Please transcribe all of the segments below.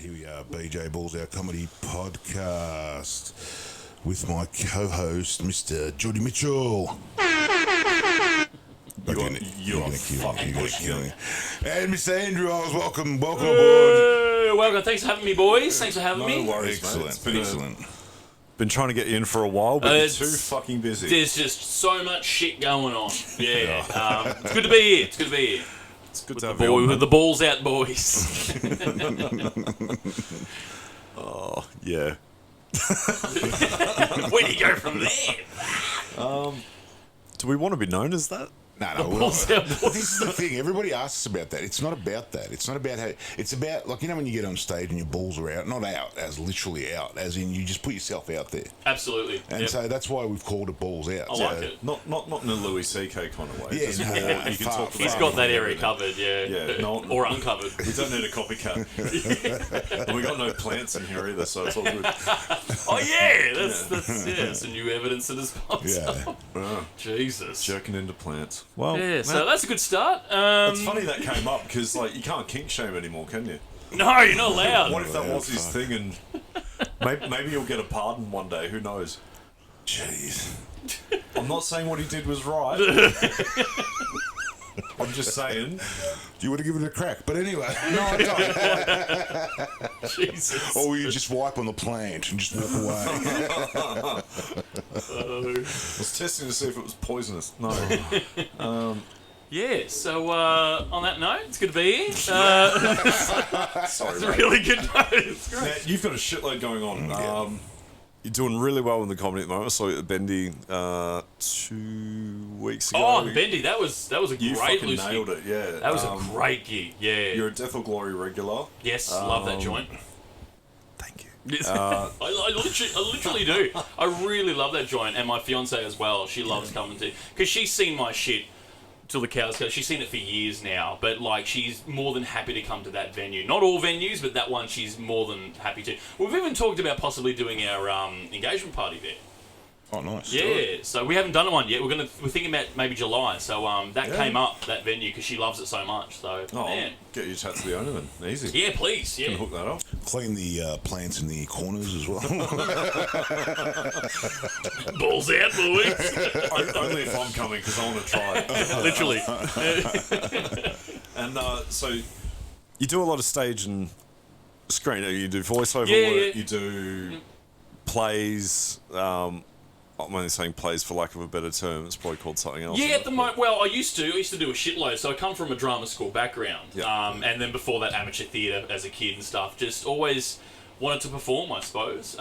Here we are, BJ Balls Out Comedy Podcast with my co-host, Mr. Jordy Mitchell. You're gonna kill me. And Mr. Andrew Iles, welcome aboard. Welcome. Thanks for having me, boys. Thanks for having me. No worries, Excellent, mate. excellent. Been trying to get you in for a while, but you're too fucking busy. There's just so much shit going on. Yeah. It's good to be here. It's good to be here. It's good With to have the you on, with the balls out, boys. Oh, yeah. Where do you go from there? Do we want to be known as that? No, balls out, boys. this is the thing. Everybody asks about that. It's not about that. It's not about how. It's about, like, you know when you get on stage and your balls are out, not out as literally out, as in you just put yourself out there. Absolutely. And Yep. so that's why we've called it balls out. I like it. Not in a Louis C.K. kind of way. Yeah, Just no, more, no, you can far- talk He's about got that area everything. covered, yeah. Yeah, no, Or uncovered. We don't need a copycat. And we got no plants in here either, so it's all good. Oh, yeah. That's some new evidence that has popped Yeah. up. Jesus. Jerking into plants. Well, Yeah, so man, that's a good start. it's funny that came up because like you can't kink shame anymore, can you? No, you're not allowed. What if that was his thing and maybe he'll get a pardon one day? Who knows? Jeez. I'm not saying what he did was right. I'm just saying. Do you want to give it a crack? But anyway. No, I don't. Jesus. Or will you just wipe on the plant and just walk away? I was testing to see if it was poisonous. No. Yeah, so on that note, it's good to be here. Sorry, It's a mate. really good note. It's great. Now, you've got a shitload going on. You're doing really well in the comedy at the moment. I saw you at Bendy 2 weeks ago. Oh, the Bendy, that was a You great fucking loose nailed gig. it, yeah. That was a great gig, yeah. You're a Death or Glory regular. Yes, love that joint. Thank you. Yes. I literally do. I really love that joint, and my fiance as well. She loves coming to, because she's seen my shit till the cows come. She's seen it for years now, but like she's more than happy to come to that venue. Not all venues, but that one she's more than happy to. We've even talked about possibly doing our engagement party there. Oh, nice. Yeah, so we haven't done one yet. We're thinking about maybe July. So that Yeah. came up, that venue, because she loves it so much. So Oh, yeah, get you to chat to the owner then. Easy. yeah, please, Can yeah. hook that up. Clean the plants in the corners as well. Balls out, boys. Only if I'm coming because I want to try it. Literally. And so you do a lot of stage and screen. You do voiceover Yeah, work. yeah. You do plays. I'm only saying plays for lack of a better term. It's probably called something else. Yeah, at the moment, well, I used to do a shitload. So I come from a drama school background, Yeah. and then before that, amateur theatre as a kid and stuff. Just always wanted to perform, I suppose.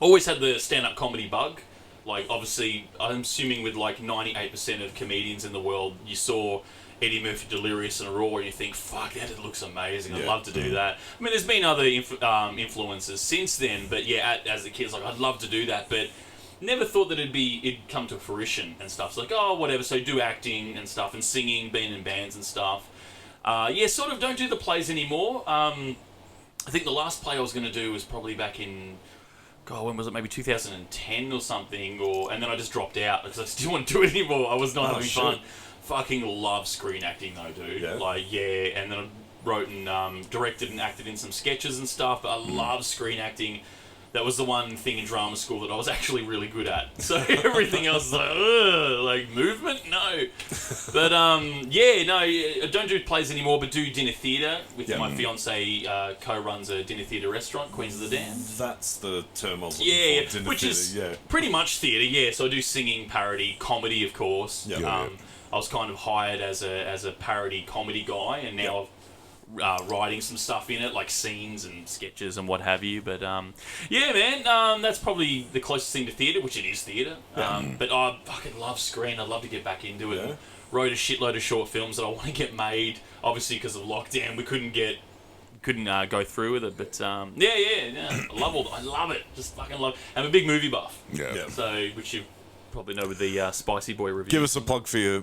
Always had the stand-up comedy bug. Like, obviously, I'm assuming with like 98% of comedians in the world, you saw Eddie Murphy Delirious and Raw, and you think, fuck, that looks amazing. I'd Yeah. love to do that. I mean, there's been other influences since then, but yeah, as a kid, it's like, I'd love to do that, but never thought that it'd come to fruition and stuff. It's like, oh, whatever. So do acting and stuff, and singing, being in bands and stuff. Yeah, sort of don't do the plays anymore. I think the last play I was going to do was probably back in, God, when was it? Maybe 2010 or something. And then I just dropped out because I just didn't want to do it anymore. I was not having shit. fun. Fucking love screen acting though, dude. Yeah? Like, yeah. And then I wrote and directed and acted in some sketches and stuff. But I love screen acting. That was the one thing in drama school that I was actually really good at. So everything else is like, ugh, like movement? No. But yeah, no, I don't do plays anymore, but do dinner theatre with my fiance. Co-runs a dinner theatre restaurant, Queens of the Damned. That's the term I was looking Yeah, for. Dinner which theatre, is yeah. pretty much theatre. Yeah, so I do singing, parody, comedy, of course. Yeah. Yeah. I was kind of hired as a parody comedy guy, and now I've writing some stuff in it, like scenes and sketches and what have you. But yeah, man, that's probably the closest thing to theatre, which it is theatre. But I fucking love screen. I'd love to get back into it. Yeah. Wrote a shitload of short films that I want to get made. Obviously, because of lockdown, we couldn't go through with it. But yeah, I love it. Just fucking love. I'm a big movie buff. Yeah. So, which you probably know with the Spicy Boy review. Give us a plug for you.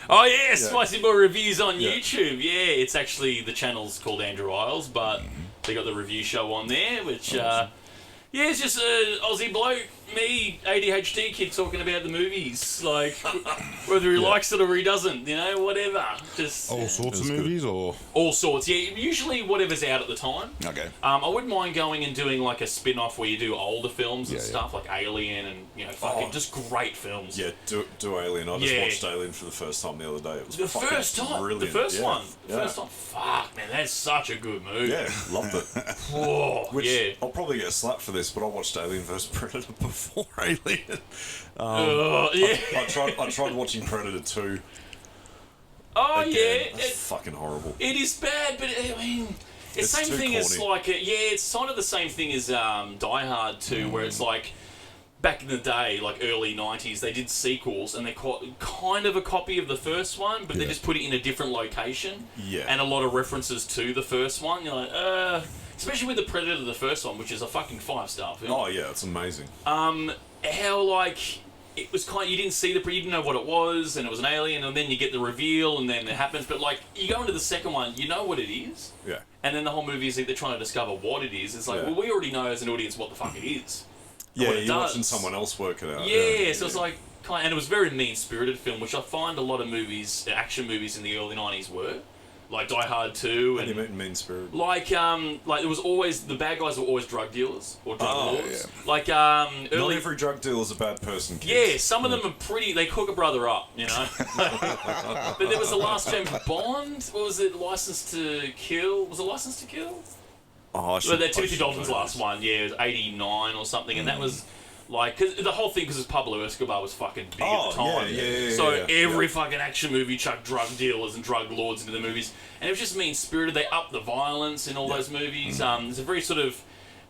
Oh yeah, Spicy Boy Reviews on YouTube. Yeah, it's actually, the channel's called Andrew Iles, but they got the review show on there, which yeah, it's just an Aussie bloke me, ADHD kid, talking about the movies. Like, whether he likes it or he doesn't, you know, whatever. Just All sorts of movies, or all sorts. Yeah, usually whatever's out at the time. okay. I wouldn't mind going and doing like a spin-off where you do older films and Yeah, stuff, like Alien and, you know, fucking just great films. Yeah, do Alien. I just Yeah. watched Alien for the first time the other day. It was The fucking first time, brilliant. the first Yeah. one, the Yeah. first time. Fuck, man, that's such a good movie. Yeah, loved it. Whoa, Which yeah. I'll probably get slapped for this, but I watched Alien vs Predator before Alien. Yeah. I tried watching Predator 2. Oh Again. yeah. That's fucking horrible. It is bad, but I mean, it's the It's same too thing as corny. like it's kind of the same thing as Die Hard 2, where it's like back in the day, like early '90s, they did sequels and they're kind of a copy of the first one, but they just put it in a different location. Yeah. And a lot of references to the first one. You're like, especially with the Predator, the first one, which is a fucking 5-star film. Oh yeah, it's amazing. How like it was kind. You didn't see you didn't know what it was, and it was an alien, and then you get the reveal, and then it happens. But like you go into the second one, you know what it is, Yeah. and then the whole movie is like they're trying to discover what it is. It's like, well, we already know as an audience what the fuck it is. and Yeah, what it you're does. watching someone else work it out. Yeah, so it's like and it was a very mean-spirited film, which I find a lot of movies, action movies in the early '90s were. Like Die Hard 2 What do and you mean mean spirit? like it was always the bad guys were always drug dealers or drug lords. yeah. Like Not early every drug dealer's a bad person, kids. yeah, some of them are pretty. They cook a brother up, you know. But there was the last James Bond. What was it? License to Kill. Was it License to Kill? Oh, I should, Well, that I Timothy should Dalton's know last this. one. Yeah, it was '89 or something, and that was like cause the whole thing because Pablo Escobar was fucking big at the time. yeah, So yeah, every fucking action movie chucked drug dealers and drug lords into the movies, and it was just mean spirited. They upped the violence in all those movies. There's a very sort of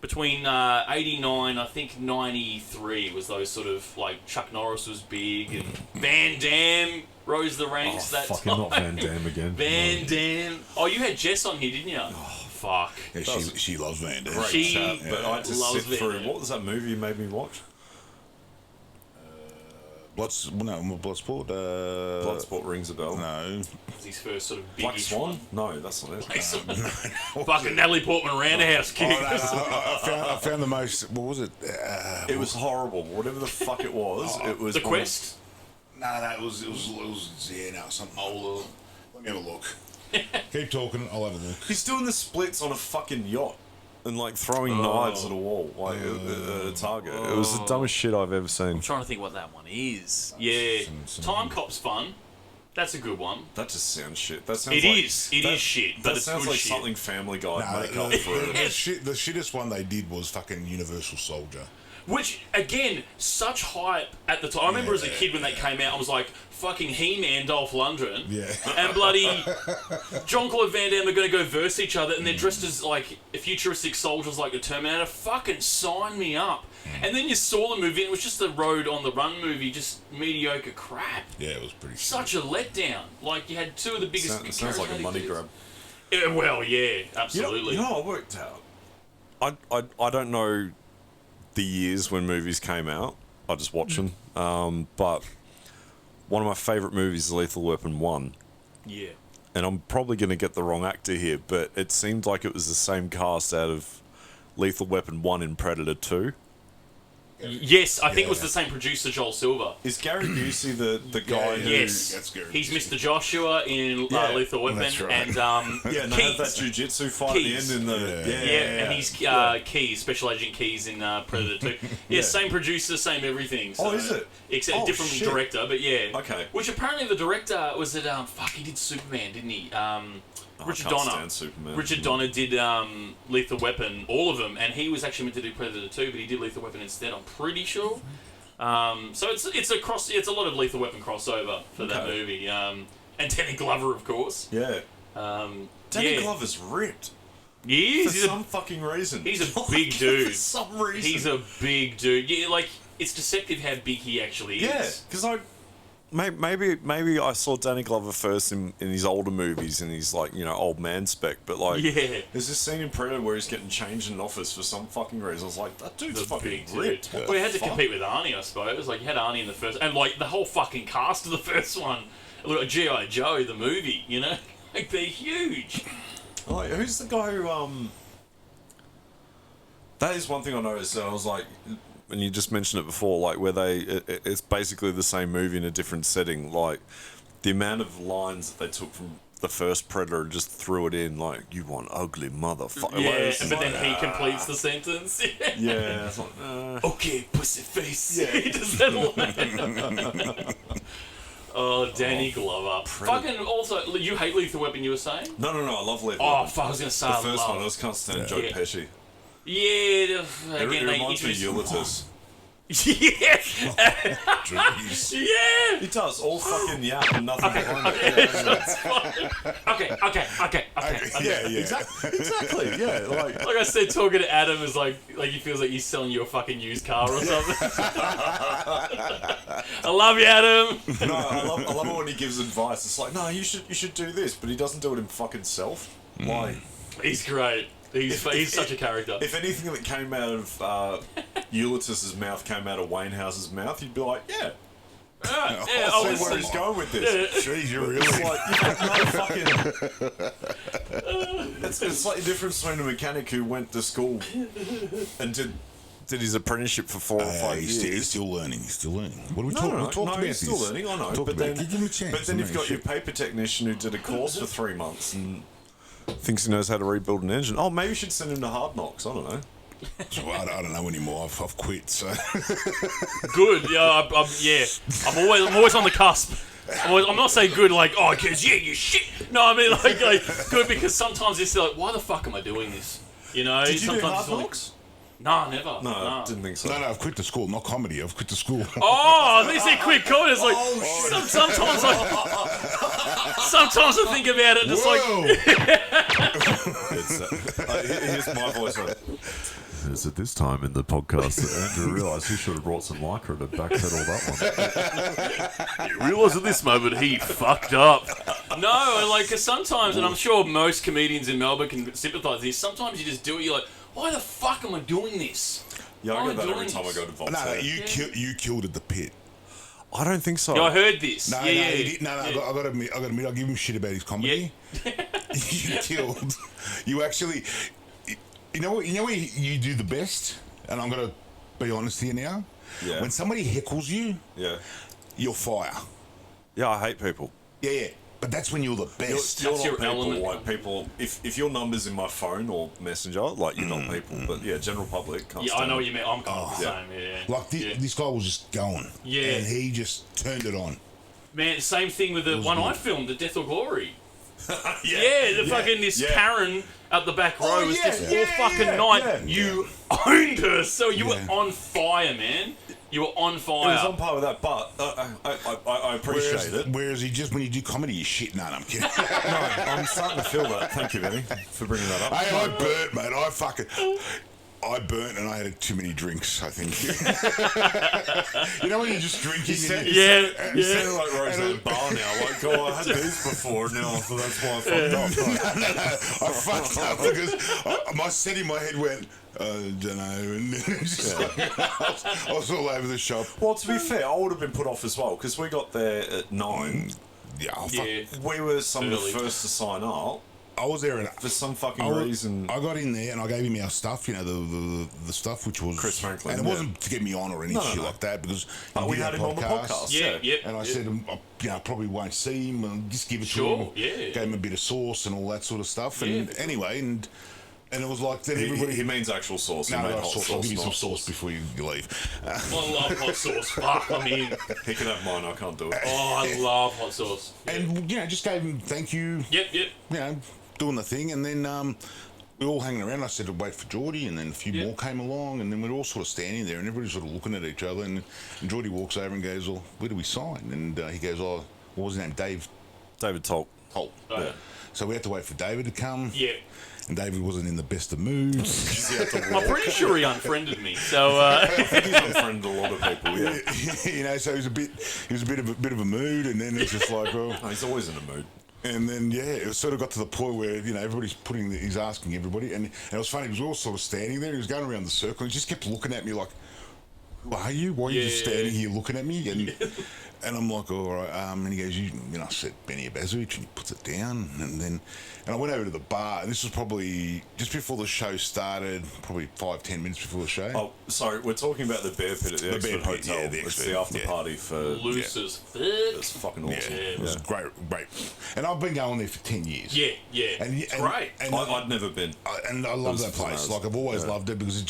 between '89, I think '93 was those sort of like Chuck Norris was big and Van Damme rose the ranks. that fucking time. not Van Damme again. Van Damme. Oh, you had Jess on here, didn't you? Oh, fuck. Yeah, she loves Van Damme. Great She chat, but I just loves sit through. Van Damme. What was that movie you made me watch? Bloodsport. Bloodsport rings a bell. No. Was his first sort of big Black Swan? No, that's not it. Fucking Natalie Portman Roundhouse kick. I found the most. What was it? It was horrible. Whatever the fuck it was, it was The one of- Quest? No, it was yeah, no, something older. Let me have a look. Keep talking. I'll have a look. He's doing the splits on a fucking yacht and like throwing knives at a wall, like at a target. It was the dumbest shit I've ever seen. I'm trying to think what that one is. Yeah. Time Cop's fun. That's a good one. That just sounds shit. That sounds It like, is. It is shit, but That it's sounds good like shit. something Family Guy Nah, make up for it. the shittest one they did was fucking Universal Soldier. Which, again, such hype at the time. I remember as a kid when they came out, I was like, fucking He-Man, Dolph Lundgren. Yeah. And bloody Jean-Claude Van Damme are going to go verse each other, and they're dressed as, like, futuristic soldiers like the Terminator. Fucking sign me up. And then you saw the movie, and it was just the Road on the Run movie, just mediocre crap. Yeah, it was pretty. Such a letdown. Like, you had two of the biggest... It sounds like a charismatic money dudes. grab. Yeah, well, yeah, absolutely. You know what I worked out? I don't know the years when movies came out. I just watch them. But one of my favourite movies is Lethal Weapon 1. Yeah. And I'm probably going to get the wrong actor here, but it seemed like it was the same cast out of Lethal Weapon 1 and Predator 2. Yes, I think it was Yeah. the same producer, Joel Silver. Is Gary Busey the guy who... Yes, That's good. he's Mr. Joshua in Yeah, Lethal Weapon, that's right. and Yeah, and they have that Keys. jiu-jitsu fight Keys. at the end in the... Yeah, and he's Keys, Special Agent Keys in Predator 2. Yeah, same producer, same everything. So, Oh, is it? Except Oh, different shit. director, but yeah. Okay. Which apparently the director was it? Fuck, he did Superman, didn't he? Richard I can't Donner. stand Superman. Richard Donner did Lethal Weapon, all of them, and he was actually meant to do Predator 2, but he did Lethal Weapon instead. I'm pretty sure. So it's a lot of Lethal Weapon crossover for that Okay. movie. And Danny Glover, of course. Yeah. Danny yeah. Glover's ripped. He For is. some fucking reason. He's a big dude. For some reason. He's a big dude. Yeah, like it's deceptive how big he actually is. Yeah, because maybe I saw Danny Glover first in his older movies and he's like, old man spec, but like Yeah. there's this scene in Predator where he's getting changed in an office for some fucking reason. I was like, that dude's The fucking big dude. ripped. What Well, he the had to fuck? compete with Arnie, I suppose. Like you had Arnie in the first, and like the whole fucking cast of the first one. Look at G.I. Joe, the movie. Like they're huge. Oh, who's the guy who That is one thing I noticed. I was like, and you just mentioned it before, like where it's basically the same movie in a different setting. Like the amount of lines that they took from the first Predator and just threw it in, like, you want ugly motherfucker. Yeah, but then he completes the sentence. Yeah, it's like, okay, pussy face. Yeah. He does that line. Oh, Danny Glover. Fucking also, you hate Lethal Weapon, you were saying? No, I love Lethal Oh, Weapon. fuck, I was going to say The I first love. one, I just can't stand Joe Yeah. Pesci. Yeah, It again, they reminds me of introduced... Ulutas. Yeah! Jeez. Yeah! He does, all fucking yap and nothing behind it. Okay, Yeah, that's fine. Okay. yeah. Exactly, yeah. Like Like I said, talking to Adam is like he feels like he's selling you a fucking used car or something. I love you, Adam. no, I love it when he gives advice. It's like, no, you should do this, but he doesn't do it in fucking self. Like, He's great. He's such a character. if anything that came out of Ulutas' mouth came out of Wainhouse's mouth, you'd be like, yeah. Yeah, I'll see listen. where he's going with this. Jeez, you're really. It's like, you've got no fucking... It's like the difference between a mechanic who went to school and did his apprenticeship for 4 or 5 years. He's still learning. He's still learning. What are we talking? No, We talked about he's this. still learning, I know. Talk But about then, it. Give him a chance. but then you've got your paper technician who did a course for 3 months and thinks he knows how to rebuild an engine. Oh, maybe you should send him to Hard Knocks. I don't know. So I don't know anymore. I've quit. So Good. Yeah, I'm always on the cusp. I'm not saying good like, oh, because you shit. No, I mean like good because sometimes it's like, why the fuck am I doing this? You know. Did you do sometimes Hard it's like, Knocks? Nah, never. No, I didn't think so. no, I've quit the school. Not comedy. I've quit the school. Oh, they say quick comment. It's like sometimes I think about it. Just like Here's my voice. It's at this time in the podcast that Andrew realised he should have brought some lycra to backpedal that one. you realise at this moment he fucked up. No, like because sometimes, and I'm sure most comedians in Melbourne can sympathise with this. Sometimes you just do it. You're like, why the fuck am I doing this? Yeah, I Why get am that I every doing time I this? go to Vault. No, you killed at the pit. I don't think so. Yeah, I heard this. No, yeah, he did. No, yeah. I got to admit, I give him shit about his comedy. You killed. You actually, you know where you do the best, and I'm gonna be honest here now. Yeah. When somebody heckles you, Yeah. you're fire. Yeah, I hate people. Yeah. But that's when you're the best. You're That's not your people, element. like people. If your number's in my phone or messenger, like you're not people. But yeah, general public can't Yeah, I stand know it. what you mean. I'm kind of the yeah. same. Yeah. Like this guy was just going. Yeah. And he just turned it on. Man, same thing with the was one good. I filmed, The Death or Glory. Yeah, Fucking this yeah. Karen at the back row Oh, was yeah, just all yeah, fucking yeah, night. yeah. You owned her, so you Yeah. were on fire, man. You were on It fire. was on par with that, but I appreciate it. Whereas he just when you do comedy, you shit. No, I'm kidding. No, I'm starting to feel that. Thank you, Benny, for bringing that up. I burnt, mate. I burnt and I had too many drinks, I think. You know when you're just drinking and you... You sound like Roseanne Barr now. Like, oh, I had these before now, so that's why I fucked up. I fucked up because my set in my head went, don't know, and just I was all over the shop. Well, to be fair, I would have been put off as well, because we got there at 9. Yeah, Yeah. We were some of Early. the first to sign up. I was there and For some fucking reason. I got in there and I gave him our stuff, you know, the stuff which was Chris Franklin, and it yeah. wasn't to get me on or any No, shit no. like that because But he we did had our him on the podcast. Yeah, yep. And I said, I probably won't see him and just give it Sure, to him. yeah. Gave him a bit of sauce and all that sort of stuff. And Yeah. anyway, and it was like then He everybody. means actual sauce. He No, made no, hot sauce. sauce. I'll give you some not sauce before you leave. I love hot sauce. Fuck, I mean, He can have mine. I can't do it. oh, I love hot sauce. Yeah. And, you know, just gave him thank you, Yep. you know, doing the thing. And then we were all hanging around. I said to wait for Jordy, and then a few Yeah. more came along. And then we were all sort of standing there, and everybody's sort of looking at each other. And Jordy walks over and goes, well, where do we sign? And he goes, oh, what was his name? Dave David Tolk. Holt. Oh, yeah. So we had to wait for David to come. Yeah. And David wasn't in the best of moods. I'm pretty sure he unfriended me. So I think he's unfriended a lot of people. Yeah. You know, so he was a bit of a mood, and then it's just like, well, No, he's always in a mood. and then yeah, it sort of got to the point where you know everybody's he's asking everybody, and it was funny. He was all sort of standing there. He was going around the circle. And he just kept looking at me like, "Who are you? Why are you just Yeah. standing here looking at me?" And And I'm like, all right. And he goes, you know, I said Benny Abazovic, and he puts it down. And I went over to the bar. This was probably just before the show started, probably 5-10 minutes before the show. Oh, sorry, we're talking about the Bear Pit at the Expert Hotel. Yeah, the It's Expert, the after party for... Loose as fuck. It's fucking awesome. Yeah, it was great. And I've been going there for 10 years. Yeah. It's great. And I'd never been. And I love that place. nice. Like, I've always loved it because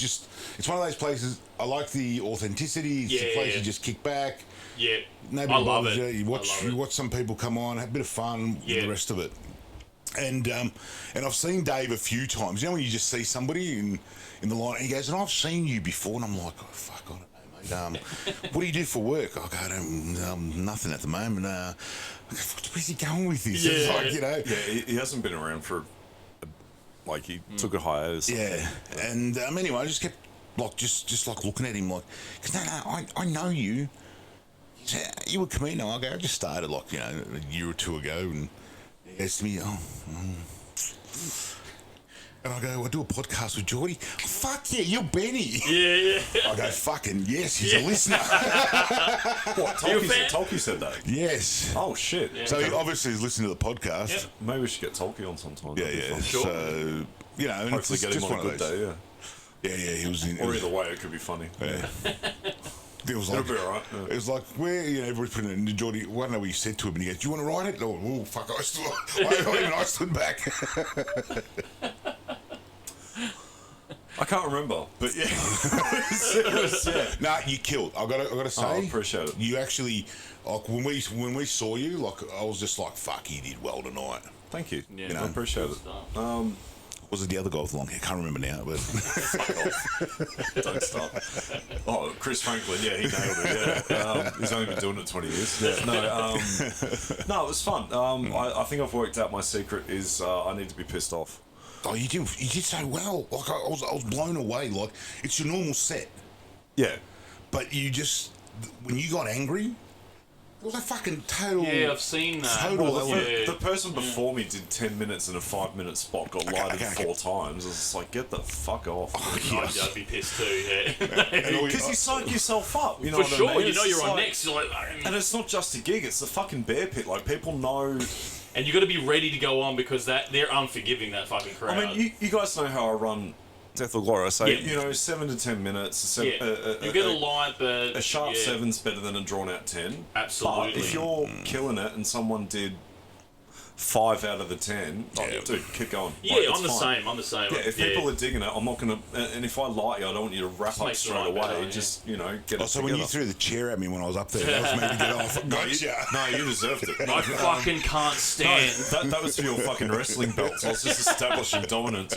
it's one of those places, I like the authenticity. It's a place you just kick back. Yeah. Nobody I love bothers it. You watch some people come on, have a bit of fun with the rest of it. And I've seen Dave a few times. You know when you just see somebody in the line, and he goes, and I've seen you before, and I'm like, oh fuck, I don't know, mate. What do you do for work? I go, I don't, nothing at the moment. Where's he going with this? Yeah. It's like, you know. Yeah, he hasn't been around for... Like, he took a hiatus. Yeah. And anyway, I just kept like just like looking at him like, because I know you. He said, you were a comedian. I go, I just started like, you know, a year or two ago, and he goes to me, and I go, I do a podcast with Jordy. Oh, fuck yeah, you're Benny. Yeah. I go, fucking yes, he's a listener. What, Tolkien said that? Yes. Oh, shit. Yeah. So he obviously he's listening to the podcast. Yeah. Maybe we should get Tolkien on sometime. Yeah, That'd be yeah. fun. Sure. So, you know, and Hopefully it's get him just on one a of good those. day, yeah. Yeah, he was in. Or either way, it could be funny. Yeah. It was It'll like, be alright. Yeah. it was like, where, you know, everybody's putting it in Jordy. I don't know what you said to him, and he goes, do you want to write it? Oh, fuck, I stood back. I can't remember, but yeah. Nah, you killed. I gotta say, I appreciate it. You actually, like, when we saw you, like, I was just like, fuck, he did well tonight. Thank you. Yeah. You know, I appreciate it. Was it the other guy with the long hair? I can't remember now, but Don't stop. Oh, Chris Franklin, yeah, he nailed it. Yeah, he's only been doing it 20 years. Yeah, no, it was fun. I think I've worked out my secret is I need to be pissed off. oh, you did so well. Like, I was blown away. Like, it's your normal set, Yeah. but you just, when you got angry, it was a fucking total. Yeah, I've seen that. Total. Well, Yeah. the person before me did 10 minutes in a 5-minute spot, got lighted okay. 4 times. I was just like, get the fuck off. I'd be pissed too, yeah. Because you psych yourself up, you know For what sure, I mean? you know It's you're on like- next. You're like, And it's not just a gig, it's the fucking Bear Pit. Like, people know... and you got to be ready to go on because they're unforgiving, that fucking crowd. I mean, you guys know how I run Death or Glory. I say, Yeah. you know, 7 to 10 minutes. you get a light, but A sharp yeah. 7's better than a drawn-out 10. Absolutely. But if you're killing it and someone did 5 out of the 10, Yeah. dude, keep going. Yeah, Like, it's I'm the fine. same. I'm the same. Yeah, if people are digging it, I'm not going to... And if I like you, I don't want you to wrap Just up makes the straight night away. better, yeah. Just, you know, get Oh, it so together. when you threw the chair at me when I was up there, that was me to get off. Gotcha. No, you deserved it. I fucking can't stand. That was for your fucking wrestling belts. I was just establishing dominance.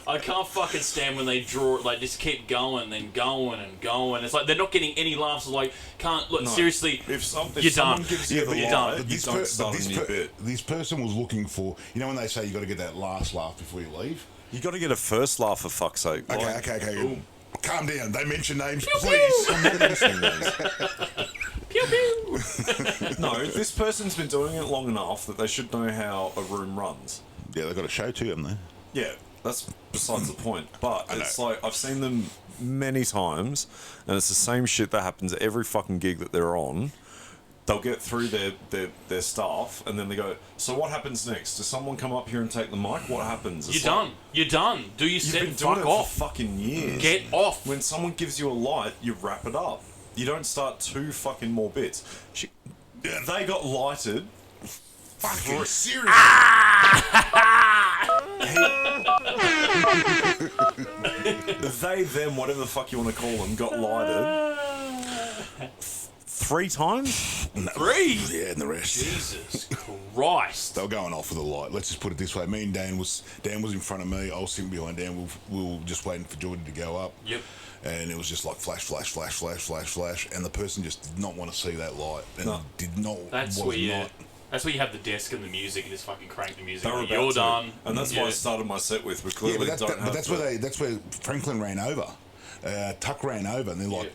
I can't fucking stand when they draw it. Like, just keep going, then going and going. It's like they're not getting any laughs. Like, can't look No. seriously. If You're someone done. gives you Yeah, the but you're lie, done. you This, don't start a new bit. this person was looking for, you know, when they say you got to get that last laugh before you leave. You got to get a first laugh, for fuck's sake. Okay. Calm down. They mention names, please. I'm not mentioning those. Pew pew. No, this person's been doing it long enough that they should know how a room runs. Yeah, they've got a show too, haven't they? Yeah, that's besides the point. But I know. it's like, I've seen them many times, and it's the same shit that happens at every fucking gig that they're on. They'll get through their staff, and then they go, so what happens next? Does someone come up here and take the mic? What happens? It's You're like, done. You're done. Do your You've set. been doing Fuck it off. for fucking years. Get off. When someone gives you a light, you wrap it up. You don't start 2 fucking more bits. They got lighted. Fucking serious. They, them, whatever the fuck you want to call them, got lighted 3 times? Three. Yeah, and the rest. Jesus Christ. They were going off with a light. Let's just put it this way. Me and Dan was in front of me. I was sitting behind Dan. We were just waiting for Jordy to go up. Yep. And it was just like flash, flash, flash, flash, flash, flash. And the person just did not want to see that light. And No. did not. That's was where you. not. That's where you have the desk and the music and just fucking crank the music. They were Like, about you're to. done. And that's why I started my set with. We clearly Yeah, don't have that's to. where Franklin ran over. Tuck ran over, and they're like,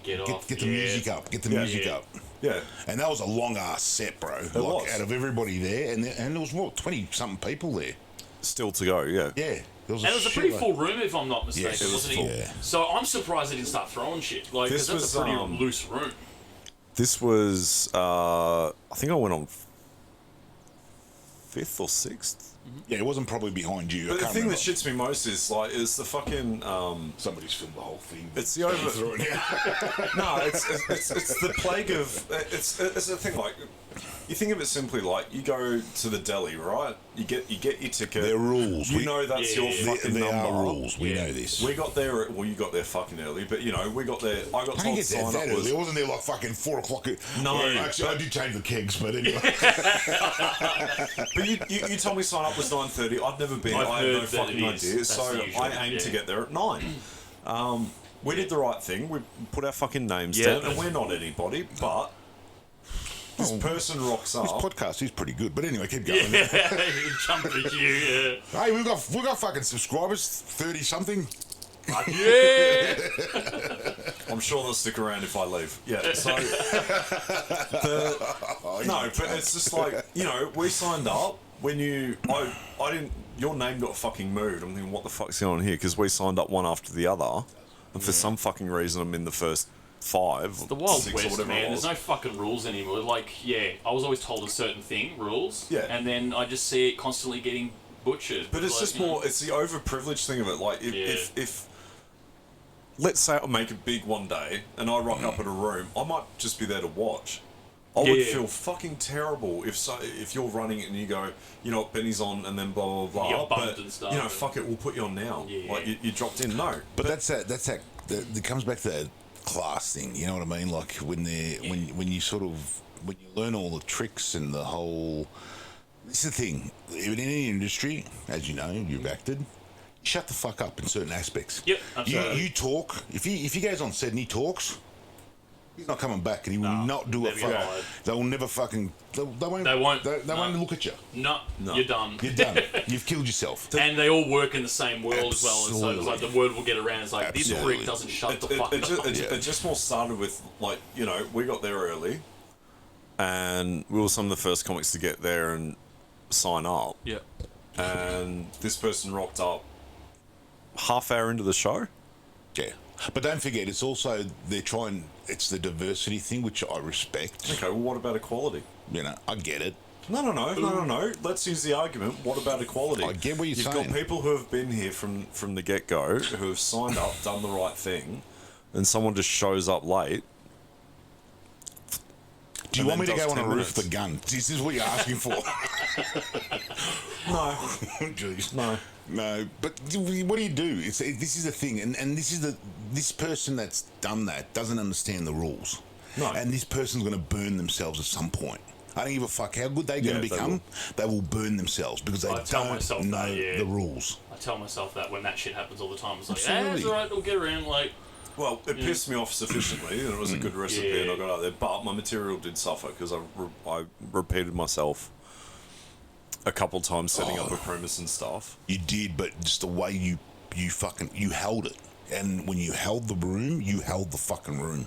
Get off. get the music up, get the Yeah. music Yeah. up. Yeah. And that was a long ass set, bro. Like, was. out of everybody there, and there was what, 20 something people there. Still to go, yeah. Yeah, there was And it was a pretty shitload. full room, if I'm not mistaken, Yes, it was wasn't full. it? Yeah. So I'm surprised they didn't start throwing shit. Like, 'cause This that's was, a pretty um, loose room. This was, I think I went on 5th or 6th. Yeah, it wasn't probably behind you. But I the can't thing remember. that shits me most is the fucking. Somebody's filmed the whole thing. It's the over. Through it now. No, it's the plague of it's the thing, like, you think of it simply like you go to the deli, right? You get your ticket. They're rules. You know that's your fucking There number. are rules. We know this. We got there. Well, you got there fucking early, but you know we got there. I got I told get to there sign that up. early. I wasn't there like fucking 4 o'clock. No, actually, I did change the kegs, but anyway. But you told me sign up was 9:30. I'd never been. I had no fucking idea. So I aimed to get there at 9. We did the right thing. We put our fucking names down, and we're not anybody, but. This person rocks up. This podcast is pretty good, but anyway, keep going. Yeah, jump the queue. Yeah. Hey, we've got fucking subscribers, 30 something. Yeah. I'm sure they'll stick around if I leave. Yeah. So no, but it's just like, you know, we signed up when I didn't. Your name got fucking moved. I'm thinking, what the fuck's going on here? Because we signed up one after the other, and for some fucking reason, I'm in the first 5. The Wild 6 or West, whatever man. it was. There's no fucking rules anymore. Like, yeah, I was always told a certain thing, rules. Yeah. And then I just see it constantly getting butchered. But it's like, just more. It's the overprivileged thing of it. Like if let's say I make it big one day and I rock up at a room, I might just be there to watch. I would feel fucking terrible if you're running it and you go, you know what, Benny's on, and then blah blah blah. You get bumped but and stuff, you know, and- fuck it, we'll put you on now. Yeah. Like you dropped in. No, But that's that. It comes back to that class thing. You know what I mean? Like when you learn all the tricks and the whole. This is the thing. In any industry, as you know, you've acted. Shut the fuck up in certain aspects. Yep, absolutely. You talk. If he goes on set and he talks, he's not coming back, and he will not do a never fuck. get fired. They will never fucking. They won't. They won't. They No. won't look at you. No, you're done. You're done. You've killed yourself. And they all work in the same world as well, and so it's like Absolutely. the word will get around. It's like Absolutely. this prick doesn't shut the fuck up. It just more started with, like, you know, we got there early, and we were some of the first comics to get there and sign up. Yeah. And this person rocked up half hour into the show. Yeah. But don't forget, it's also it's the diversity thing, which I respect. Okay, well, what about equality? You know, I get it. No. Let's use the argument. What about equality? I get what you're You've saying. got people who have been here from the get-go, who have signed up, done the right thing, and someone just shows up late. Do you And want me to then go does on a 10 roof with a minutes. gun? This is what you're asking for. No. Jeez. No. No, but what do you do? This is the thing, and this person that's done that doesn't understand the rules. No. And this person's going to burn themselves at some point. I don't give a fuck how good they're going to they become. They will burn themselves because they tell myself don't know that, yeah. the rules. I tell myself that when that shit happens all the time. It's like, Absolutely. it's alright, we'll get around. Like, Well, it pissed me off sufficiently, and it was a good recipe, and I Yeah. got out there. But my material did suffer because I repeated myself a couple times setting up a premise and stuff. You did, but just the way you held it, and when you held the room, you held the fucking room.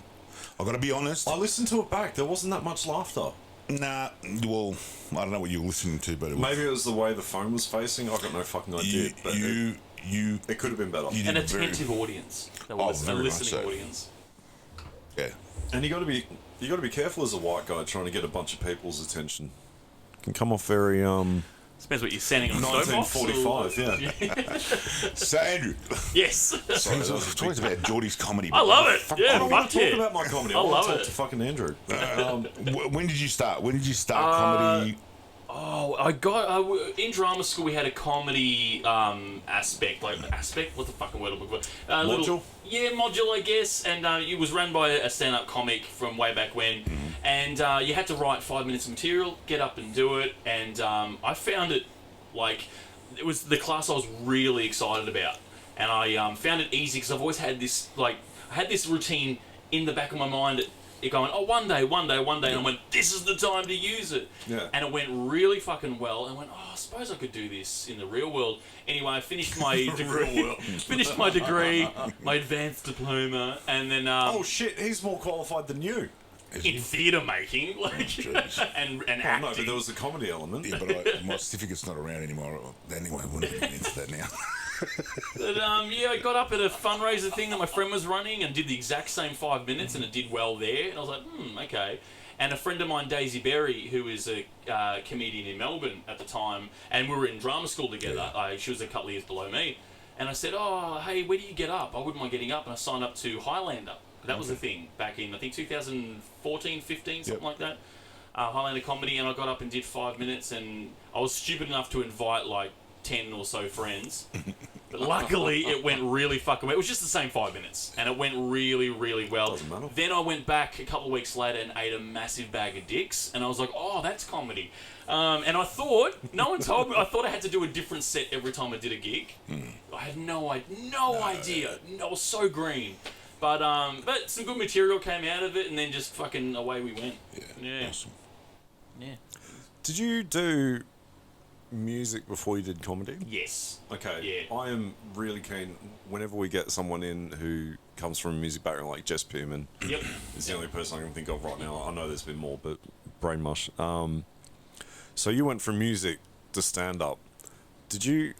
I got to be honest. I listened to it back. There wasn't that much laughter. Nah, well, I don't know what you were listening to, but Maybe it was the way the phone was facing. I got no fucking idea. But it could have been better. you an did very- attentive audience. That Oh, was a very much listening so. audience. Yeah. And you got to be careful as a white guy trying to get a bunch of people's attention. Can come off very Depends what you're sending on Soapbox, 1945. or- Yeah. So Andrew, Yes. it's always about Jordy's comedy. I love it. Fuck, Yeah, I don't want fuck to talk yeah. about my comedy. I I want love to talk it. to fucking Andrew. When did you start? When did you start comedy? Oh, I got in drama school. We had a comedy aspect. What the fucking word I'm looking for? Module? Yeah, module, I guess. And it was run by a stand-up comic from way back when. And you had to write 5 minutes of material, get up and do it. And I found it it was the class I was really excited about. And I found it easy because I've always had this routine in the back of my mind. It going, oh, one day, and I went, this is the time to use it. Yeah. And it went really fucking well, and I went, oh, I suppose I could do this in the real world. Anyway, I finished my degree, my advanced diploma, and then Oh shit, he's more qualified than you. in theatre making, Jeez. and Oh, no, acting. but there was the comedy element. Yeah, but my certificate's not around anymore. Anyway, we're not getting into that now. But yeah, I got up at a fundraiser thing that my friend was running and did the exact same 5 minutes, and it did well there. And I was like, okay. And a friend of mine, Daisy Berry, who is a comedian in Melbourne at the time, and we were in drama school together. She was a couple of years below me. And I said, oh, hey, where do you get up? I wouldn't mind getting up. And I signed up to Highlander. That was the thing back in, I think, 2014, 15, something like that. Highlander comedy, and I got up and did 5 minutes, and I was stupid enough to invite like 10 or so friends. But luckily, it went really fucking well. It was just the same 5 minutes, and it went really, really well. Doesn't matter. Then I went back a couple of weeks later and ate a massive bag of dicks, and I was like, oh, that's comedy. And I thought, no one told me, I thought I had to do a different set every time I did a gig. I had no idea. I was so green. But some good material came out of it, and then just fucking away we went. Yeah. Awesome. Yeah. Did you do music before you did comedy? Yes. Okay. Yeah. I am really keen, whenever we get someone in who comes from a music background, like Jess Pearman. Yep. Is the only person I can think of right now. I know there's been more, but brain mush. So you went from music to stand-up. Did you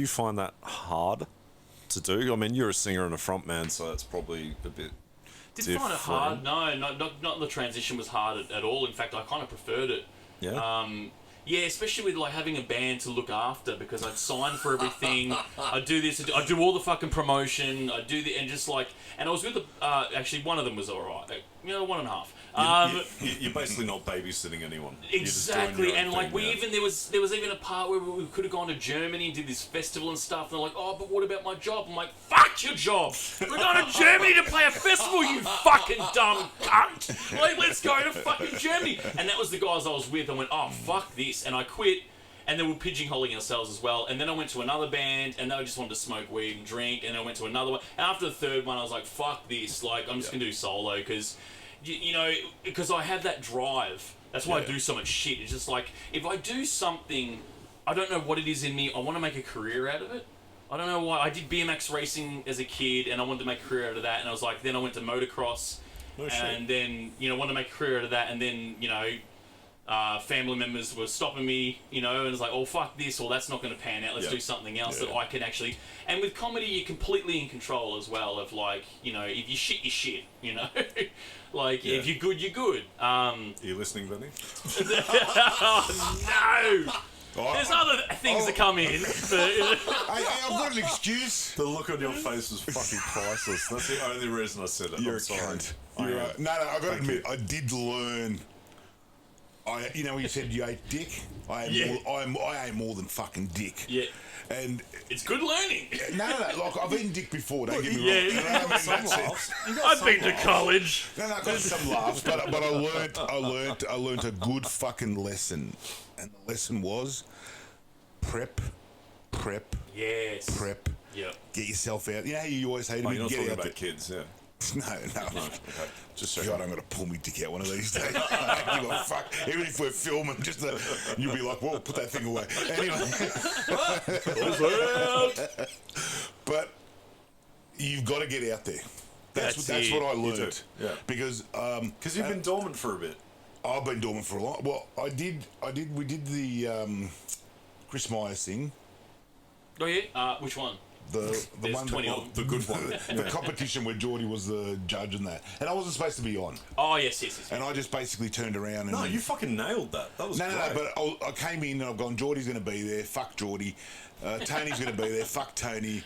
find that hard to do? I mean, you're a singer and a frontman, so that's probably a bit Didn't find it hard. No, not the transition was hard at all. In fact, I kind of preferred it. Yeah. Yeah, especially with like having a band to look after, because I'd sign for everything. I'd do this. I'd do all the fucking promotion. I'd do the and just like, and I was with the actually one of them was alright. One and a half. You're basically not babysitting anyone. Exactly, and like thing, there was even a part where we could have gone to Germany and did this festival and stuff. And they're like, oh, but what about my job? I'm like, fuck your job. We're going to Germany to play a festival, you fucking dumb cunt. Like, let's go to fucking Germany. And that was the guys I was with. I went, oh, fuck this, and I quit. And then we're pigeonholing ourselves as well. And then I went to another band, and they just wanted to smoke weed and drink. And I went to another one. And after the third one, I was like, fuck this. Like, I'm just going to do solo, because because I have that drive. That's why I do so much shit. It's just like, if I do something, I don't know what it is in me, I want to make a career out of it. I don't know why. I did BMX racing as a kid, and I wanted to make a career out of that. And I was like, then I went to motocross, and then, wanted to make a career out of that. And then, family members were stopping me, and it's like, oh, fuck this, or that's not going to pan out. Let's do something else that I can actually... And with comedy, you're completely in control as well of, like, if you shit, you shit, Like, if you're good, you're good. Are you listening, Benny? Oh, no! There's other things that come in. But, I've got an excuse. The look on your face was fucking priceless. That's the only reason I said it. You're I'm sorry. a cunt. No, I've got to admit, I did learn... when you said you ate dick, I ate more than fucking dick. Yeah. And it's good learning. No, like, I've eaten dick before, don't get me wrong. I've been to college. No, I got some laughs, but I learned a good fucking lesson. And the lesson was prep. Yes. Prep. Yep. Get yourself out. You know how you always hated You're not get talking out about kids, yeah. No. Okay. Just so God, I'm going to pull me dick out one of these days. I don't give a fuck. Even if we're filming, you'll be like, whoa, put that thing away. Anyway. But you've got to get out there. That's what I learned. Yeah. Because you've been dormant for a bit. I've been dormant for a long. Well, we did the Chris Myers thing. Oh yeah. Which one? The one, 20 the good one, the competition where Jordy was the judge and that, and I wasn't supposed to be on. Oh yes. And I just basically turned around and no, you fucking nailed that. That was great. But I came in and I've gone, Jordy's going to be there. Fuck Jordy. Tony's going to be there. Fuck Tony.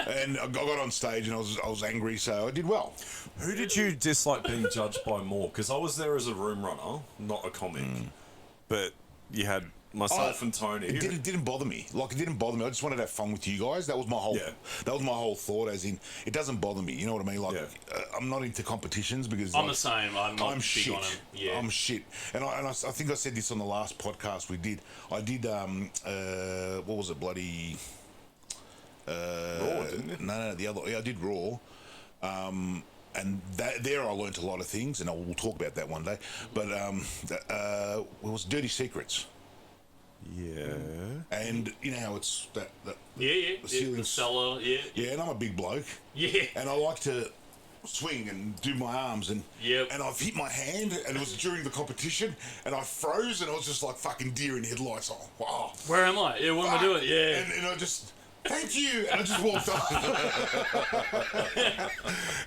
And I got on stage and I was angry, so I did well. Who did you dislike being judged by more? Because I was there as a room runner, not a comic, but you had myself and Tony. It didn't bother me. Like, it didn't bother me. I just wanted to have fun with you guys. That was my whole thought, as in, it doesn't bother me. You know what I mean? Like, I'm not into competitions because I'm the same. I'm shit. On them. Yeah. I'm shit. And I think I said this on the last podcast we did. I did what was it? Bloody Raw, didn't you? No, the other. Yeah, I did Raw. And there I learnt a lot of things, and we'll talk about that one day. But it was Dirty Secrets. Yeah. And you know how it's that the ceiling cellar, yeah, and I'm a big bloke, and I like to swing and do my arms, and I've hit my hand, and it was during the competition, and I froze, and I was just like fucking deer in headlights. Oh, wow, where am I? Yeah, what am I doing? Yeah, and I just thank you. And I just walked off.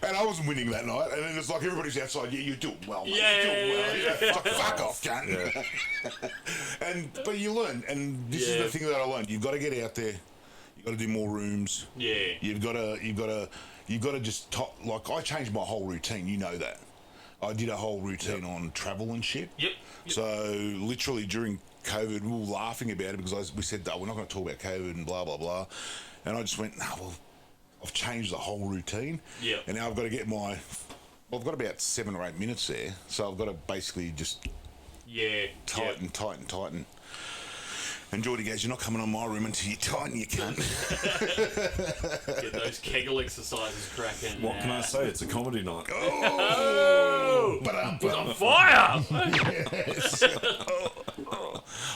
And I wasn't winning that night. And then it's like everybody's outside. Yeah, you're doing well, mate. Yeah, you're doing well. yeah. Fuck off, cunt. But you learn. And this is the thing that I learned. You've got to get out there. You've got to do more rooms. Yeah. You've got to just like I changed my whole routine. You know that. I did a whole routine on travel and shit. Yep. So literally during COVID, we were laughing about it because we said that we're not going to talk about COVID and blah blah blah, and I just went, no, well, I've changed the whole routine. Yeah. And now I've got to get I've got about 7 or 8 minutes there, so I've got to basically just tighten. And Jordy goes, you're not coming on my room until you tighten your cunt. Get those Kegel exercises cracking. What can I say? It's a comedy night. Oh! He's on fire! Yes.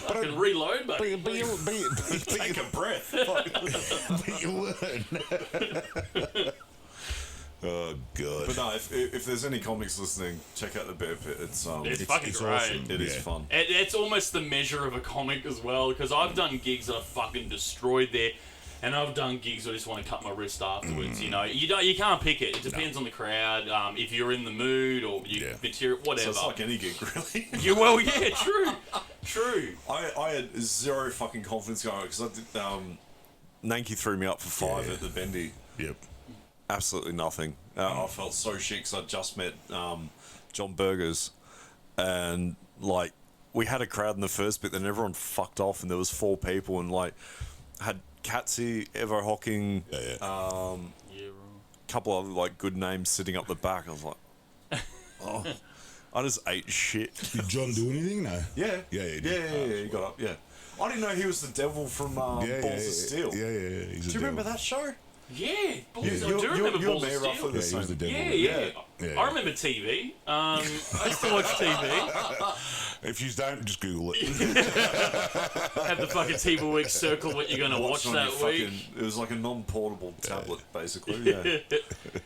Fucking reload, but Take a breath. But you learn. Oh, God. But no, if there's any comics listening, check out the Bear Pit. It's fucking great. awesome. It is fun. It's almost the measure of a comic as well, because I've done gigs that I've fucking destroyed there, and I've done gigs where I just want to cut my wrist afterwards. You know, you can't pick it. It depends on the crowd, if you're in the mood or material, whatever. So it's like any gig, really. True. I had zero fucking confidence going because I did. Nanki threw me up for 5 at the Bendy. Yep. Absolutely nothing. I felt so shit because I just met John Burgers, and like we had a crowd in the first bit, then everyone fucked off, and there was 4 people, and like had Catsy, Evo Hocking, couple of like good names sitting up the back. I was like, oh, I just ate shit. Did John do anything? No. Yeah, he did. Yeah. He got up. Yeah, I didn't know he was the devil from Balls of Steel. Yeah. Do you remember that show? Yeah, Balls. I You do remember and Balls me of roughly Steel. the same. was the devil. Yeah. Yeah. I remember TV. I used to watch TV. If you don't, just Google it. Have the fucking TV week circle what you're going to watch on that your week. It was like a non-portable tablet, basically.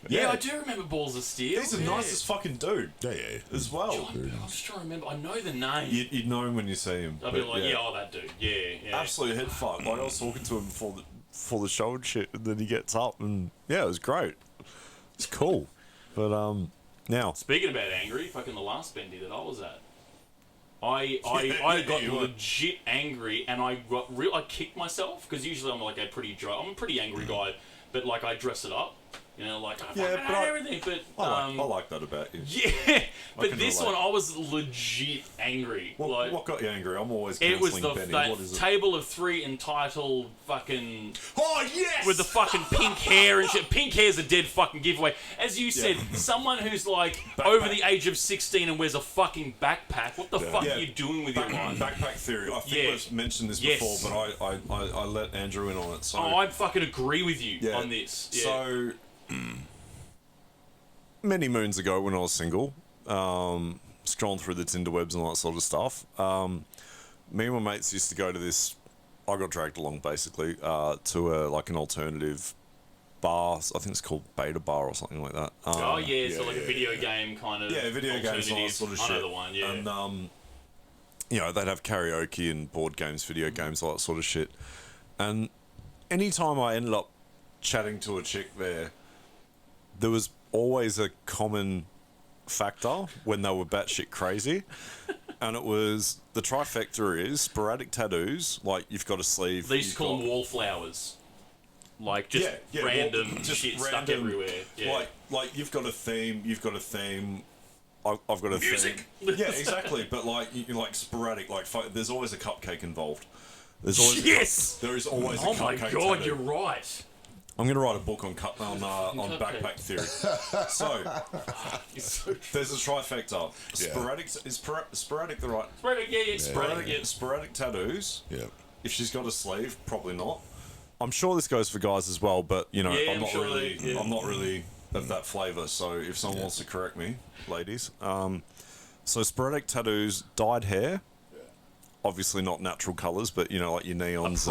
Yeah, I do remember Balls of Steel. He's the nicest fucking dude. Yeah. As well. I'm just trying to remember. I know the name. You'd know him when you see him. I'll be like, that dude. Yeah. Absolute head fuck. Like I was talking to him before the show and shit, and then he gets up, and it was great. It's cool. But now speaking about angry, fucking the last bendy that I was at, I got legit angry, and I kicked myself because usually I'm like I'm a pretty angry guy, but like I dress it up. You know, like everything, but I like that about you. Yeah, but this one I was legit angry. What got you angry? I'm always it was Benny. that What is it? table of 3 entitled fucking. Oh yes. With the fucking pink hair and shit. Pink hair's a dead fucking giveaway. As you said, someone who's like over the age of 16 and wears a fucking backpack. What the fuck are you doing with your life? Backpack theory. I think I've mentioned this before, but I let Andrew in on it. So I fucking agree with you on this. Yeah. So. Many moons ago when I was single, scrolling through the Tinder webs and all that sort of stuff, me and my mates used to go to this, I got dragged along basically, to an alternative bar, I think it's called Beta Bar or something like that. So like a video game kind of video games and all that sort of shit. I know the one, yeah. And, they'd have karaoke and board games, video games, all that sort of shit. And anytime I ended up chatting to a chick there was always a common factor when they were batshit crazy, and it was the trifecta is sporadic tattoos, like you've got a sleeve. They used to call them wallflowers, like just random shit stuck everywhere. Yeah. Like you've got a theme. I've got a music. Theme. Yeah, exactly. But like you like sporadic, like there's always a cupcake involved. There's always there is always a cupcake. Oh my god, tattoo. you're right. I'm going to write a book on backpack theory. So, there's a trifecta. Sporadic is sporadic the right? Sporadic tattoos. Yeah. If she's got a sleeve, probably not. I'm sure this goes for guys as well, but you know, I'm not really of that flavour. So if someone wants to correct me, ladies, so sporadic tattoos, dyed hair. Obviously not natural colours, but you know, like your neons,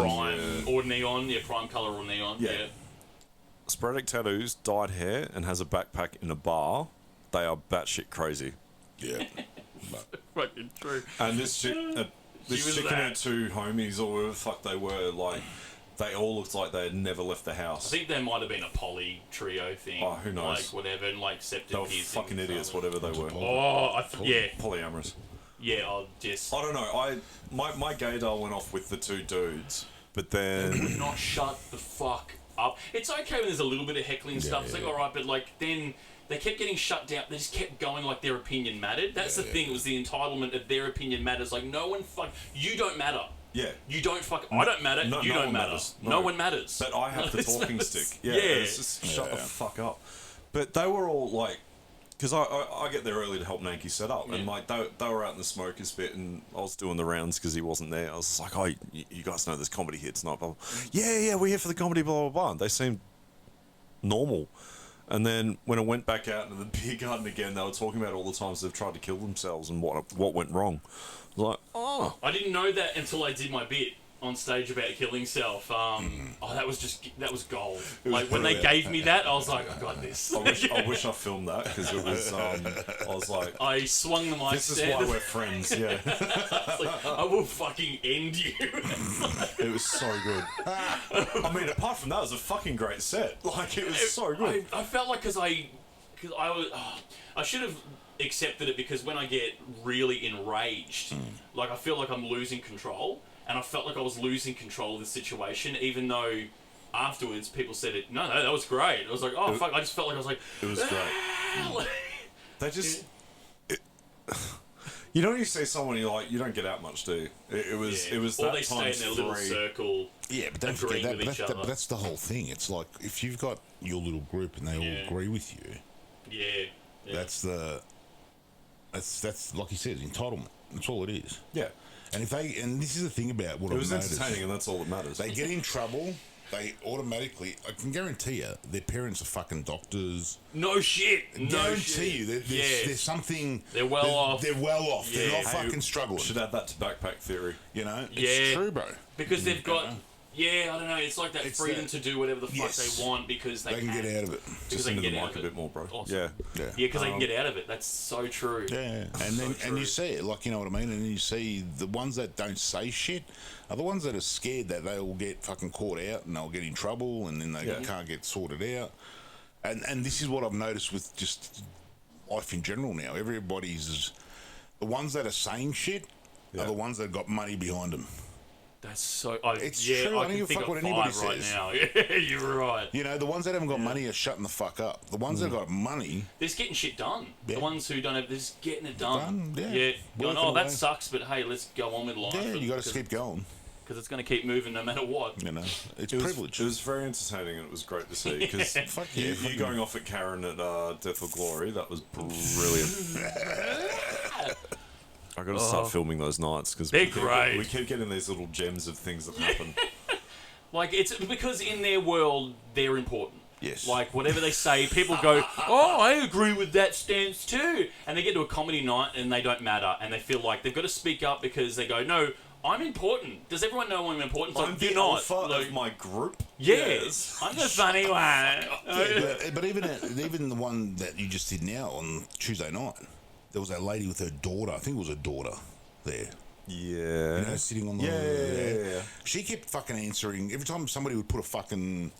or neon, prime colour or neon. Yeah. Sporadic tattoos, dyed hair, and has a backpack in a bar. They are batshit crazy. Yeah. Fucking true. And this chick, and her 2 homies, or whatever the fuck they were, like, They all looked like they had never left the house. I think there might have been a poly trio thing. Oh, who knows? Like, whatever, and, like, septic They were piercing fucking and idiots, stuff. whatever they were. Oh, yeah. Polyamorous. Yeah, I'll just... I don't know. My gaydar went off with the two dudes, but then not shut the fuck up. It's okay when there's a little bit of heckling and stuff. It's like, alright, but, like, then... They kept getting shut down. They just kept going like their opinion mattered. That's the thing. It was the entitlement of their opinion matters. Like, no one fuck... You don't matter. yeah. You don't fuck... I don't matter. No, you no don't one matter. matters. No one matters. But I have the talking stick. Yeah. It's just shut the fuck up. But they were all like, because I get there early to help Nanki set up, and like they were out in the smokers bit, and I was doing the rounds because he wasn't there. I was just like, oh, you guys know there's comedy here tonight, blah, blah. Yeah, we're here for the comedy, blah blah blah. And they seemed normal. And then when I went back out into the beer garden again, they were talking about all the times they've tried to kill themselves and what went wrong. I was like, oh. I didn't know that until I did my bit on stage about killing self. Oh, that was gold. Like, when they gave me that, I was like, I got this. I wish I filmed that, because it was, I was like... I swung the mic This is why we're friends, yeah. It's like, I will fucking end you. It was so good. I mean, apart from that, it was a fucking great set. Like, it was so good. I felt like because I should have accepted it, because when I get really enraged, like, I feel like I'm losing control, and I felt like I was losing control of the situation, even though afterwards people said it. No, that was great. I was like, oh fuck! I just felt like I was like, it was great. They just. You know when you see someone, you're like, you don't get out much, do you? It was or that they stay in their little circle. Yeah, but don't forget agreeing that. with each other. But that's the whole thing. It's like if you've got your little group and they all agree with you. Yeah. That's like you said, entitlement. That's all it is. Yeah. And this is the thing about what It was I've noticed. entertaining, and that's all that matters. They get in trouble. They automatically, I can guarantee you, their parents are fucking doctors. No shit. Guarantee you, there's something. They're well off. They're well off. Yeah. They're not fucking struggling. Should add that to backpack theory. You know, Yeah. it's true, bro. Because they've got. Yeah, I don't know. It's like that It's freedom that- to do whatever the fuck Yes. they want because they They can get out of it. Because Just they can into the get out mic of a it. bit more, bro. Awesome. Yeah. Yeah. Yeah, because they can get out of it. That's so true. Yeah, and you see it, like, you know what I mean? And then you see the ones that don't say shit are the ones that are scared that they will get fucking caught out and they'll get in trouble and then they can't get sorted out. And this is what I've noticed with just life in general now. Everybody's... The ones that are saying shit are the ones that have got money behind them. That's so. It's true. I I don't can give a think fuck of what anybody five right says. now. Yeah, you're right. You know, the ones that haven't got money are shutting the fuck up. The ones that got money... They're just getting shit done. Yeah. The ones who don't have, they're just getting it done. Yeah. Going, Working oh, that away. sucks, but hey, let's go on with life. Yeah, you got to keep going. Because it's going to keep moving no matter what. You know, it's It privilege. was very entertaining, and it was great to see. Because Fuck yeah, you going off at Karen at Death or Glory, that was brilliant. I got to start filming those nights because They're great. We keep getting these little gems of things that happen. Like, it's because in their world, they're important. Yes. Like, whatever they say, people go, oh, I agree with that stance too. And they get to a comedy night and they don't matter. And they feel like they've got to speak up because they go, no, I'm important. Does everyone know I'm important? It's I'm like, the you're not. alpha Like, of my group. yes. I'm the funny one. Yeah, but even the one that you just did now on Tuesday night, there was that lady with her daughter. I think it was her daughter there. Yeah. You know, sitting on the... Yeah. She kept fucking answering. Every time somebody would put a fucking...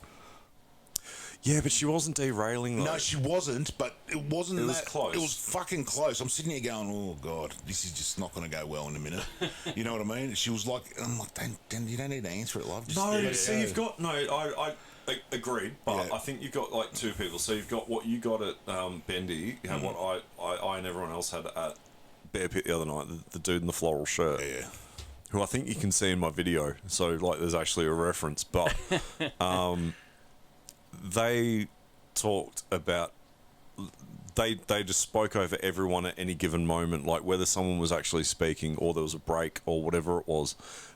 Yeah, but she wasn't derailing though. No, she wasn't, but it wasn't It was that... close. It was fucking close. I'm sitting here going, oh, God, this is just not going to go well in a minute. You know what I mean? She was like... I'm like, you don't need to answer it, love. Just No, let it see, go. you've got... No, I agreed, but I think you've got like two people. So you've got what you got at Bendy, you have what I and everyone else had at Bear Pit the other night, the dude in the floral shirt. Yeah. Who I think you can see in my video. So, like, there's actually a reference. But they talked about... They just spoke over everyone at any given moment, like whether someone was actually speaking or there was a break or whatever it was.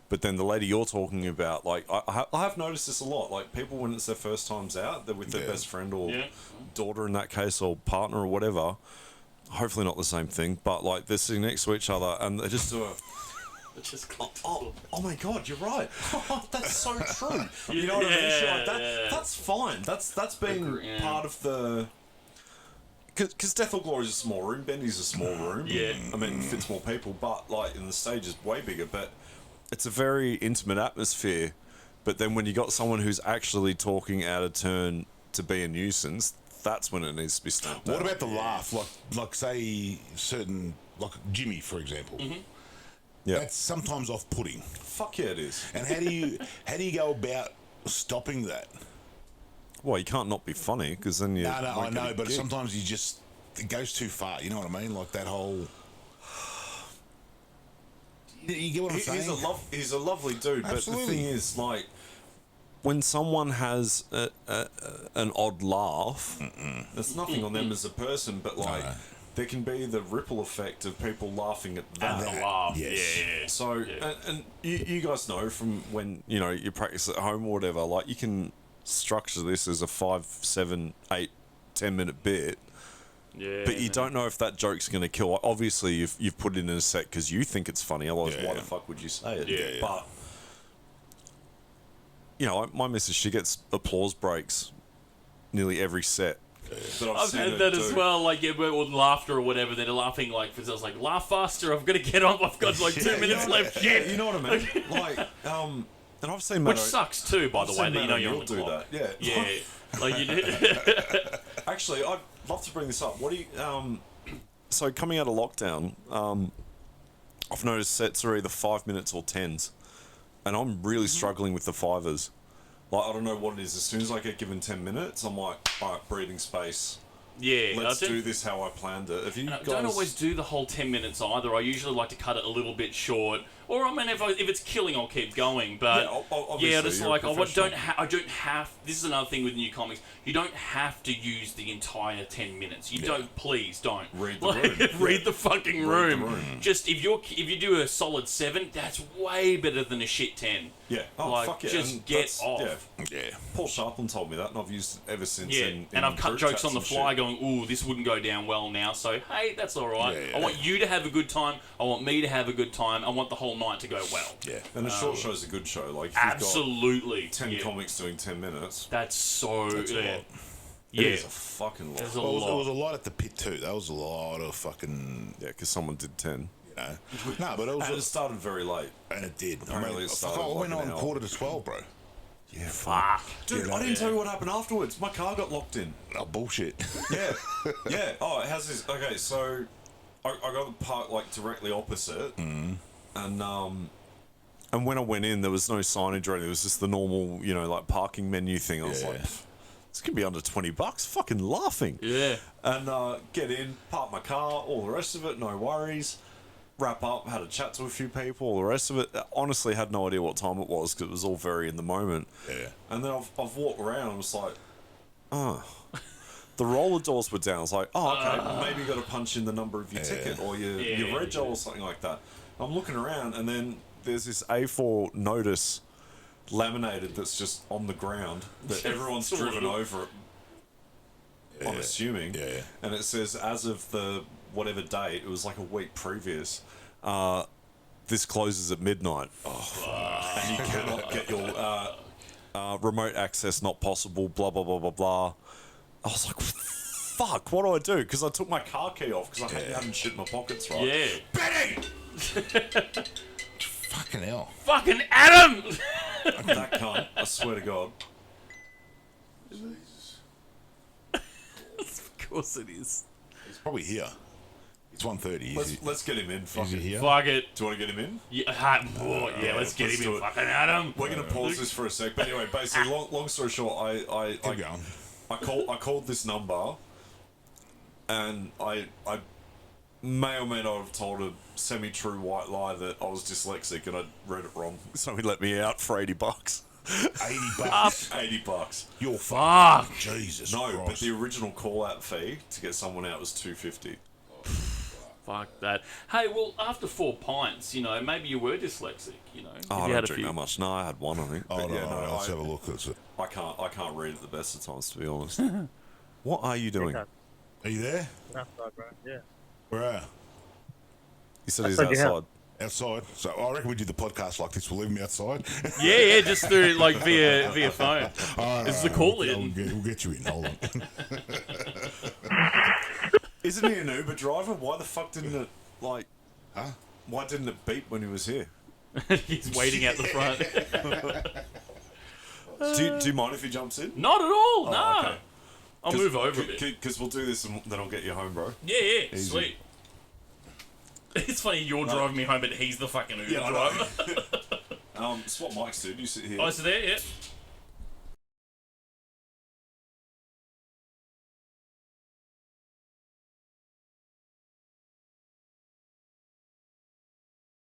But then the lady you're talking about, like, I have noticed this a lot. Like, people, when it's their first times out, they're with their best friend or daughter in that case, or partner or whatever. Hopefully not the same thing, but, like, they're sitting next to each other and they just do a... It just clicked. Oh my God, you're right. That's so true. You know what I mean? Shit like that. Yeah. That's fine. That's been part of the... Because Death or Glory is a small room, Bendy's a small room. Yeah. I mean, it fits more people, but, like, in the stage is way bigger, but... It's a very intimate atmosphere, But then when you got someone who's actually talking out of turn to be a nuisance, that's when it needs to be stamped out. What about the laugh? Like say certain, like Jimmy, for example. Yeah. That's sometimes off-putting. Fuck yeah, it is. And how do you go about stopping that? Well, you can't not be funny because then you. No, I won't get know, a but gig. sometimes it goes too far. You know what I mean? Like that whole. You get what I'm saying? He's a lovely dude, but Absolutely. the thing is, like, when someone has an odd laugh, there's nothing on them as a person, but like, there can be the ripple effect of people laughing at that. And the laugh. Yes. Yeah. So, and you guys know from when you practice at home or whatever, like you can structure this as a 5, 7, 8, 10-minute bit. Yeah. But you don't know if that joke's going to kill. Obviously, you've put it in a set because you think it's funny. Otherwise, why the fuck would you say it? Yeah. But my missus, she gets applause breaks nearly every set. I've had that as well, like with laughter or whatever. They're laughing like, I was like, laugh faster. I've got to get on. I've got like 2 minutes left. Shit. You know what I mean? Like, and I've seen Which Matt sucks too, by the way. That you're on the do clock. that. Yeah. Yeah. Like you do. Actually, I'd love to bring this up. What do you? So coming out of lockdown, I've noticed sets are either 5 minutes or 10s, and I'm really struggling with the 5ers. Like, I don't know what it is. As soon as I get given 10 minutes, I'm like, all right, breathing space. Yeah. Let's do this how I planned it. If you I guys don't always do the whole 10 minutes either. I usually like to cut it a little bit short. Or, I mean, if it's killing, I'll keep going. But, obviously, I just you're a like, I professional. don't have... This is another thing with new comics. You don't have to use the entire 10 minutes. Please don't. Read the room. Read the fucking Read the room. room. Just, if you do a solid 7, that's way better than a shit 10. Yeah. Oh, Like, fuck yeah. just And get that's- off. Yeah. Paul Sharplin told me that, and I've used it ever since. Yeah, and I've cut group jokes chats on the and fly shit. going, ooh, this wouldn't go down well now, so hey, that's alright. Yeah, yeah. I want you to have a good time, I want me to have a good time, I want the whole night to go well. Yeah. And a short show's a good show. Like, if you've Absolutely. got 10 yeah. comics doing 10 minutes, That's so... That's a lot. it Yeah. is a fucking lot. There's a Well, there was lot. a lot at the pit too. That was a lot of fucking, Yeah, because someone did 10. No, but it was, And it started very late. and it did. Apparently it started I went like on an hour. 11:45, bro. Yeah, Fuck. Dude, I didn't tell you what happened afterwards. My car got locked in. Oh, bullshit. Yeah. Yeah. Oh, how's this? Okay, so I got the park like directly opposite. And when I went in, there was no signage or anything. It was just the normal, like parking menu thing. I was Yeah. like, it's going to be under $20. Fucking laughing. Yeah. And get in, park my car, all the rest of it, no worries. Wrap up, had a chat to a few people, all the rest of it. Honestly, had no idea what time it was because it was all very in the moment. Yeah. And then I've walked around and was like, the roller doors were down. I was like, okay, maybe you got to punch in the number of your ticket or your reg or something like that. I'm looking around and then there's this A4 notice laminated that's just on the ground that everyone's driven over it. I'm assuming. Yeah. And it says, as of the whatever date, it was like a week previous, this closes at midnight. And you cannot get your remote access not possible, blah, blah, blah, blah, blah. I was like, fuck, what do I do? Because I took my car key off because I hadn't shit in my pockets, right? Yeah. Betty! Fucking hell. Fucking Adam! That cunt, I swear to God. Of course it is. He's probably here. It's 1:30. Let's get him in. Fuck Is he it. here? Fuck it. Do you want to get him in? Yeah, let's get let's him do in. it. Fucking Adam. We're going to pause this for a sec. But anyway, basically, long story short, I Keep going. I called this number, and I may or may not have told a semi-true white lie that I was dyslexic and I read it wrong. So he let me out for $80. $80. $80. You're Fuck. Jesus No, Christ. but the original call-out fee to get someone out was $250. Fuck that. Hey, well, after 4 pints, maybe you were dyslexic, Oh, If I you had don't a drink few. that much. No, I had one, I think. Oh, But no, yeah, no, let's have a look. That's it. I can't read at the best of times, to be honest. What are you doing? Are you there? Outside, bro. Yeah. Where are you? He said he's Outside your outside. Outside. So I reckon we do the podcast like this. We'll leave him outside. Yeah, just through, via phone. This is the call in. We'll get you in. Hold on. Isn't he an Uber driver? Why the fuck didn't it, Huh? why didn't it beep when he was here? He's waiting out the front. Do you mind if he jumps in? Not at all. No. Okay. I'll move over a bit. Because we'll do this and then I'll get you home, bro. Yeah, Easy. sweet. It's funny you're driving me home, but he's the fucking Uber driver. Swap mics, dude. You sit here. Oh, is it there? Yeah.